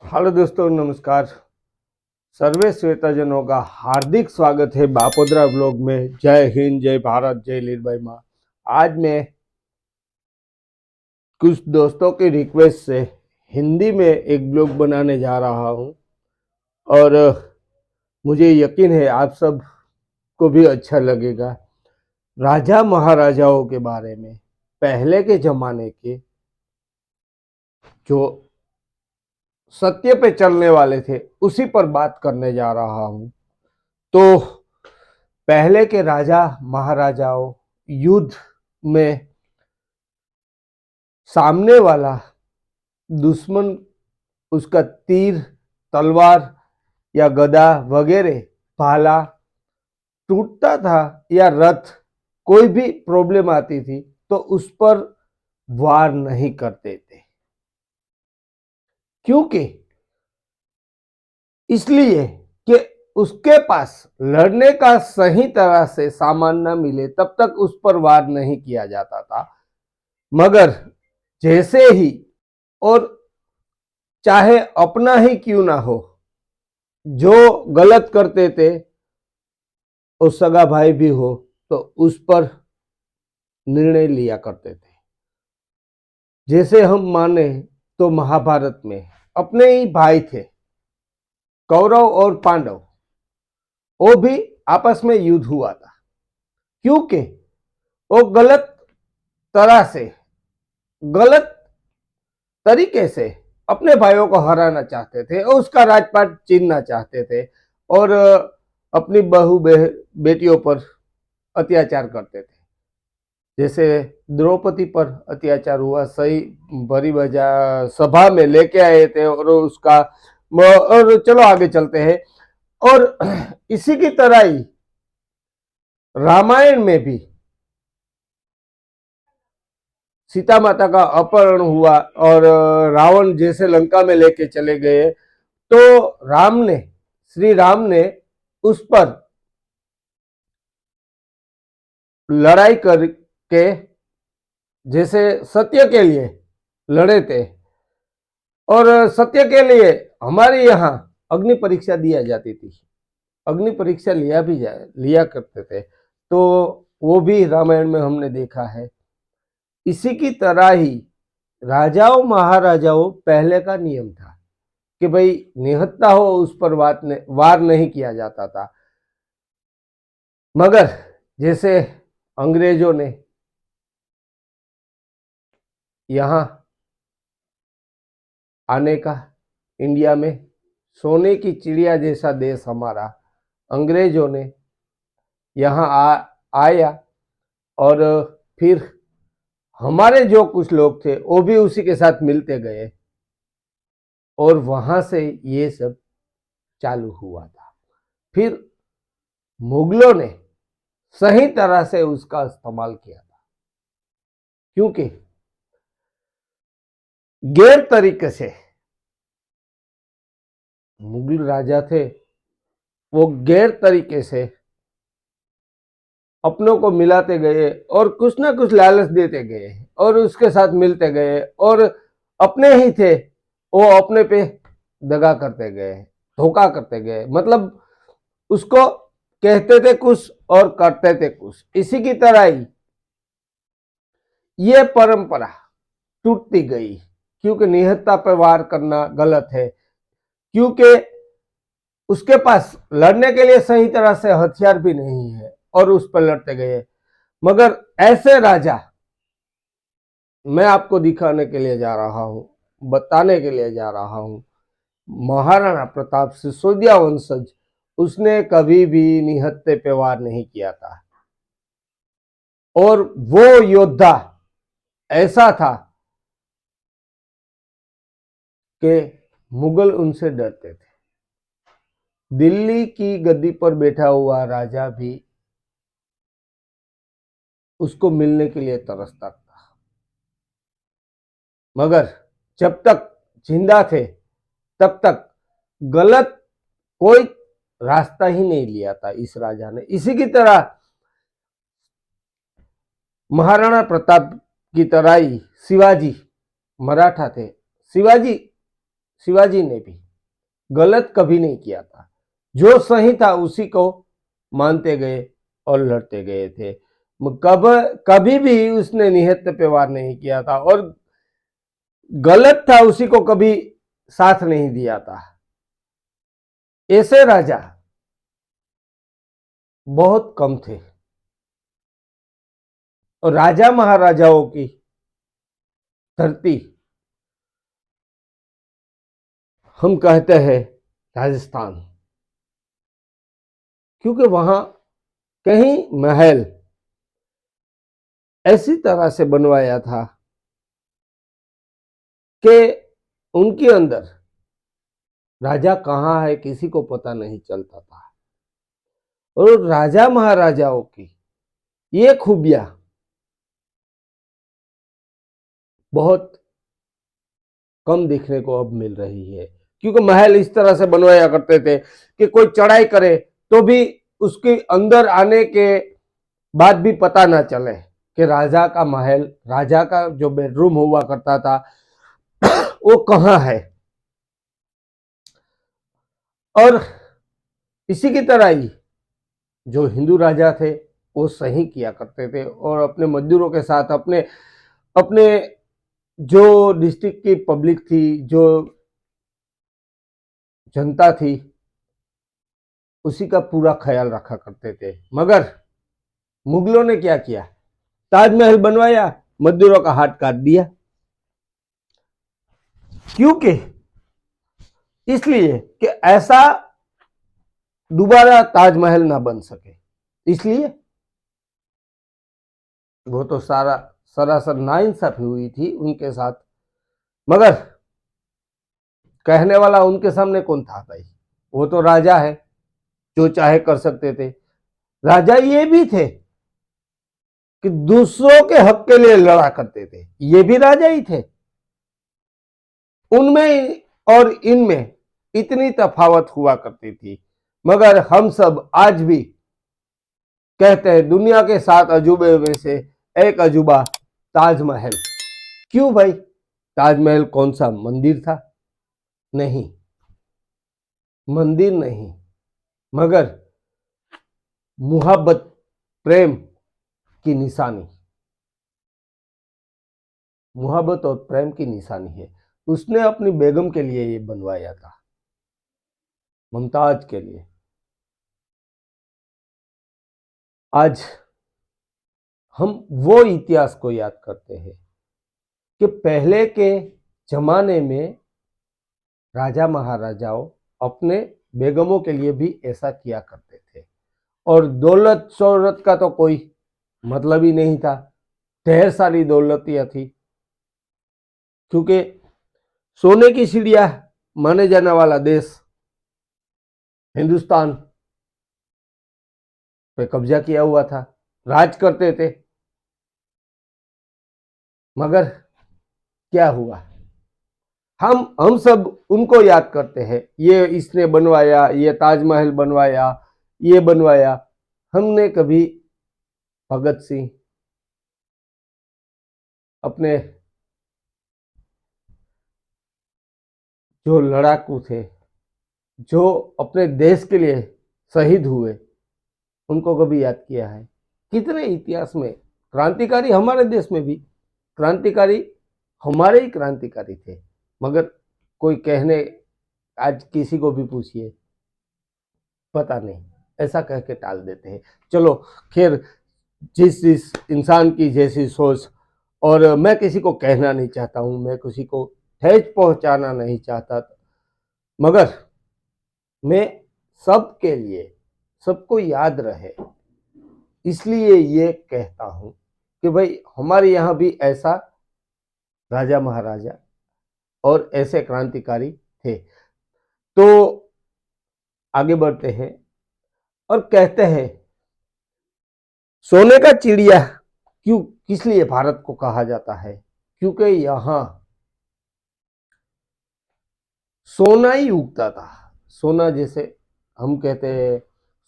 Hello दोस्तों, नमस्कार। सर्वे श्वेताजनों का हार्दिक स्वागत है बापोद्रा ब्लॉग में। जय हिंद, जय भारत, जय लीलाबाई माँ। आज मैं कुछ दोस्तों की रिक्वेस्ट से हिंदी में एक ब्लॉग बनाने जा रहा हूँ और मुझे यकीन है आप सब को भी अच्छा लगेगा। राजा महाराजाओं के बारे में, पहले के जमाने के जो सत्य पे चलने वाले थे उसी पर बात करने जा रहा हूँ। तो पहले के राजा महाराजाओं युद्ध में सामने वाला दुश्मन उसका तीर, तलवार या गदा वगैरह भाला टूटता था या रथ, कोई भी प्रॉब्लम आती थी तो उस पर वार नहीं करते थे। क्योंकि इसलिए कि उसके पास लड़ने का सही तरह से सामान न मिले तब तक उस पर वार नहीं किया जाता था। मगर जैसे ही, और चाहे अपना ही क्यों ना हो, जो गलत करते थे और सगा भाई भी हो तो उस पर निर्णय लिया करते थे। जैसे हम माने तो महाभारत में अपने ही भाई थे कौरव और पांडव, वो भी आपस में युद्ध हुआ था। क्योंकि वो गलत तरह से, गलत तरीके से अपने भाइयों को हराना चाहते थे और उसका राजपाट छीनना चाहते थे और अपनी बहू बेटियों पर अत्याचार करते थे। जैसे द्रौपदी पर अत्याचार हुआ, सही भरी भजा सभा में लेके आए थे और उसका, और चलो आगे चलते हैं। और इसी की तरह ही रामायण में भी सीता माता का अपहरण हुआ और रावण जैसे लंका में लेके चले गए तो श्री राम ने उस पर लड़ाई करके, जैसे सत्य के लिए लड़े थे। और सत्य के लिए हमारे यहाँ अग्नि परीक्षा दिया जाती थी, अग्नि परीक्षा लिया करते थे। तो वो भी रामायण में हमने देखा है। इसी की तरह ही राजाओं महाराजाओं पहले का नियम था कि भाई निहत्था हो उस पर वार नहीं किया जाता था। मगर जैसे अंग्रेजों ने यहाँ आने का, इंडिया में सोने की चिड़िया जैसा देश हमारा, अंग्रेजों ने यहाँ आया और फिर हमारे जो कुछ लोग थे वो भी उसी के साथ मिलते गए और वहां से ये सब चालू हुआ था। फिर मुगलों ने सही तरह से उसका इस्तेमाल किया था। क्योंकि गैर तरीके से मुगल राजा थे, वो गैर तरीके से अपनों को मिलाते गए और कुछ ना कुछ लालच देते गए और उसके साथ मिलते गए और अपने ही थे वो अपने पे दगा करते गए, धोखा करते गए। मतलब उसको कहते थे कुछ और करते थे कुछ। इसी की तरह ही ये परंपरा टूटती गई, क्योंकि निहत्था पर वार करना गलत है। क्योंकि उसके पास लड़ने के लिए सही तरह से हथियार भी नहीं है और उस पर लड़ते गए। मगर ऐसे राजा मैं आपको दिखाने के लिए जा रहा हूं, बताने के लिए जा रहा हूं। महाराणा प्रताप सिसोदिया वंशज, उसने कभी भी निहत्थे पे वार नहीं किया था। और वो योद्धा ऐसा था कि मुगल उनसे डरते थे। दिल्ली की गद्दी पर बैठा हुआ राजा भी उसको मिलने के लिए तरसता था। मगर जब तक जिंदा थे तब तक गलत कोई रास्ता ही नहीं लिया था इस राजा ने। इसी की तरह महाराणा प्रताप की तरह ही शिवाजी मराठा थे। शिवाजी शिवाजी ने भी गलत कभी नहीं किया था। जो सही था उसी को मानते गए और लड़ते गए थे। कभी भी उसने निहत्थे पे वार नहीं किया था और गलत था उसी को कभी साथ नहीं दिया था। ऐसे राजा बहुत कम थे और राजा महाराजाओं की धरती हम कहते हैं राजस्थान, क्योंकि वहां कहीं महल ऐसी तरह से बनवाया था कि उनके अंदर राजा कहाँ है किसी को पता नहीं चलता था। और राजा महाराजाओं की ये खूबियां बहुत कम देखने को अब मिल रही है, क्योंकि महल इस तरह से बनवाया करते थे कि कोई चढ़ाई करे तो भी उसके अंदर आने के बाद भी पता ना चले कि राजा का महल, राजा का जो बेडरूम हुआ करता था वो कहाँ है। और इसी की तरह ही जो हिंदू राजा थे वो सही किया करते थे और अपने मजदूरों के साथ अपने अपने जो डिस्ट्रिक्ट की पब्लिक थी, जो जनता थी, उसी का पूरा ख्याल रखा करते थे। मगर मुगलों ने क्या किया, ताजमहल बनवाया, मजदूरों का हाथ काट दिया। क्योंकि इसलिए कि ऐसा दोबारा ताजमहल ना बन सके, इसलिए वो तो सारा सरासर नाइंसाफी हुई थी उनके साथ। मगर कहने वाला उनके सामने कौन था भाई, वो तो राजा है, जो चाहे कर सकते थे। राजा ये भी थे कि दूसरों के हक के लिए लड़ा करते थे, ये भी राजा ही थे। उनमें और इनमें इतनी तफावत हुआ करती थी। मगर हम सब आज भी कहते हैं दुनिया के 7 अजूबे में से एक अजूबा ताजमहल। क्यों भाई, ताजमहल कौन सा मंदिर था? नहीं, मंदिर नहीं, मगर मोहब्बत, प्रेम की निशानी, मोहब्बत और प्रेम की निशानी है। उसने अपनी बेगम के लिए ये बनवाया था, मुमताज के लिए। आज हम वो इतिहास को याद करते हैं कि पहले के जमाने में राजा महाराजाओं अपने बेगमों के लिए भी ऐसा किया करते थे। और दौलत शोहरत का तो कोई मतलब ही नहीं था, ढेर सारी दौलतियां थी। क्योंकि सोने की चिड़िया माने जाने वाला देश हिंदुस्तान पे कब्जा किया हुआ था, राज करते थे। मगर क्या हुआ, हम सब उनको याद करते हैं, ये इसने बनवाया, ये ताजमहल बनवाया, ये बनवाया। हमने कभी भगत सिंह, अपने जो लड़ाकू थे, जो अपने देश के लिए शहीद हुए, उनको कभी याद किया है? कितने इतिहास में क्रांतिकारी, हमारे देश में भी क्रांतिकारी हमारे ही क्रांतिकारी थे। मगर कोई कहने, आज किसी को भी पूछिए पता नहीं, ऐसा कह के टाल देते हैं। चलो खैर, जिस इंसान की जैसी सोच, और मैं किसी को कहना नहीं चाहता हूं, मैं किसी को ठेस पहुंचाना नहीं चाहता, मगर मैं सबके लिए, सबको याद रहे इसलिए ये कहता हूं कि भाई हमारे यहाँ भी ऐसा राजा महाराजा और ऐसे क्रांतिकारी थे। तो आगे बढ़ते हैं और कहते हैं सोने का चिड़िया क्यों, किस लिए भारत को कहा जाता है? क्योंकि यहां सोना ही उगता था। सोना, जैसे हम कहते हैं,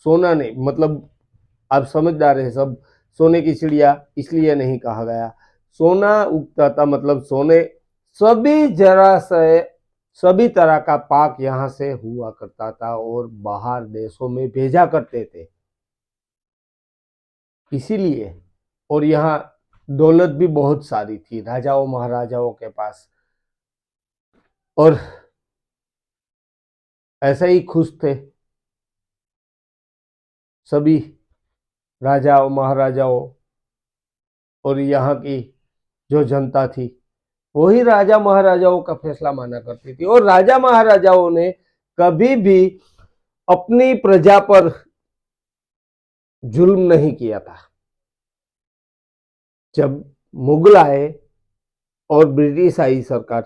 सोना नहीं, मतलब आप समझदार है सब, सोने की चिड़िया इसलिए नहीं कहा गया। सोना उगता था मतलब सोने, सभी जरा से सभी तरह का पाक यहाँ से हुआ करता था और बाहर देशों में भेजा करते थे। इसीलिए और यहाँ दौलत भी बहुत सारी थी राजाओं महाराजाओं के पास, और ऐसे ही खुश थे सभी राजाओं महाराजाओं, और यहाँ की जो जनता थी वही राजा महाराजाओं का फैसला माना करती थी। और राजा महाराजाओं ने कभी भी अपनी प्रजा पर जुल्म नहीं किया था। जब मुगल आए और ब्रिटिश आई सरकार,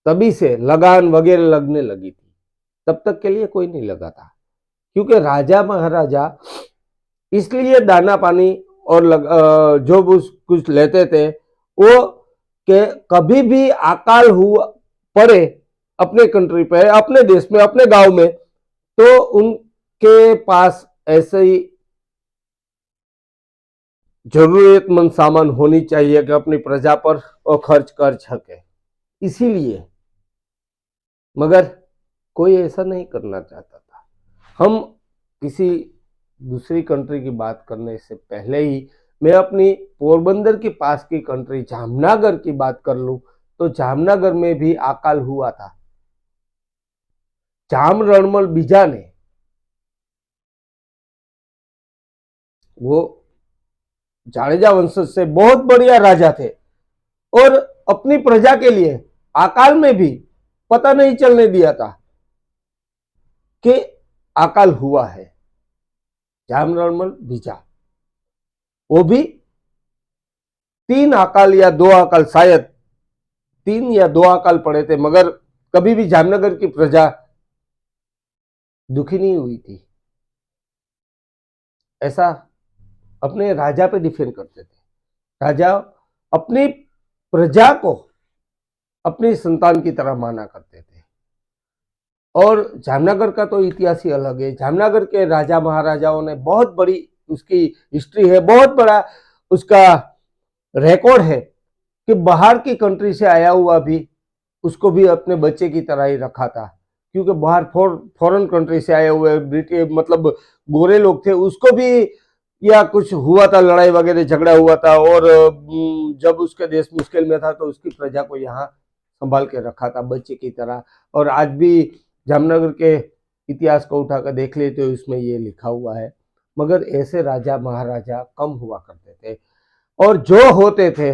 तभी से लगान वगैरह लगने लगी थी, तब तक के लिए कोई नहीं लगा था, क्योंकि राजा महाराजा इसलिए दाना पानी और जो कुछ लेते थे वो के कभी भी अकाल हुआ पड़े अपने कंट्री पे, अपने देश में, अपने गांव में, तो उनके पास ऐसे ही जरूरतमंद सामान होनी चाहिए कि अपनी प्रजा पर और खर्च कर सके। इसीलिए मगर कोई ऐसा नहीं करना चाहता था। हम किसी दूसरी कंट्री की बात करने से पहले ही मैं अपनी पोरबंदर के पास की कंट्री जामनगर की बात कर लूं, तो जामनगर में भी अकाल हुआ था। जाम रणमल बीजा ने, वो जाडेजा वंशज से बहुत बढ़िया राजा थे, और अपनी प्रजा के लिए अकाल में भी पता नहीं चलने दिया था कि अकाल हुआ है। जाम रणमल बीजा, वो भी 3 अकाल या 2 अकाल, शायद 3 या 2 अकाल पड़े थे, मगर कभी भी जामनगर की प्रजा दुखी नहीं हुई थी। ऐसा अपने राजा पे डिफेंड करते थे। राजा अपनी प्रजा को अपनी संतान की तरह माना करते थे। और जामनगर का तो इतिहास ही अलग है। जामनगर के राजा महाराजाओं ने बहुत बड़ी उसकी हिस्ट्री है, बहुत बड़ा उसका रिकॉर्ड है कि बाहर की कंट्री से आया हुआ भी उसको भी अपने बच्चे की तरह ही रखा था, क्योंकि बाहर फॉरेन कंट्री से आए हुए ब्रिटिश मतलब गोरे लोग थे, उसको भी या कुछ हुआ था, लड़ाई वगैरह झगड़ा हुआ था, और जब उसका देश मुश्किल में था तो उसकी प्रजा को यहाँ संभाल के रखा था बच्चे की तरह। और आज भी जामनगर के इतिहास को उठाकर देख ले तो इसमें ये लिखा हुआ है। मगर ऐसे राजा महाराजा कम हुआ करते थे, और जो होते थे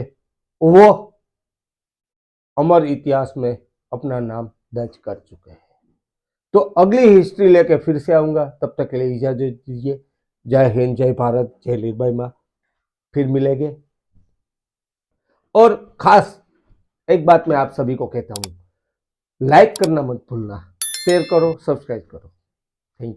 वो अमर इतिहास में अपना नाम दर्ज कर चुके हैं। तो अगली हिस्ट्री लेके फिर से आऊंगा, तब तक के लिए इजाजत दीजिए। जय हिंद, जय भारत, जय लीरबाई माँ। फिर मिलेंगे। और खास एक बात मैं आप सभी को कहता हूं, लाइक करना मत भूलना, शेयर करो, सब्सक्राइब करो। Thank you.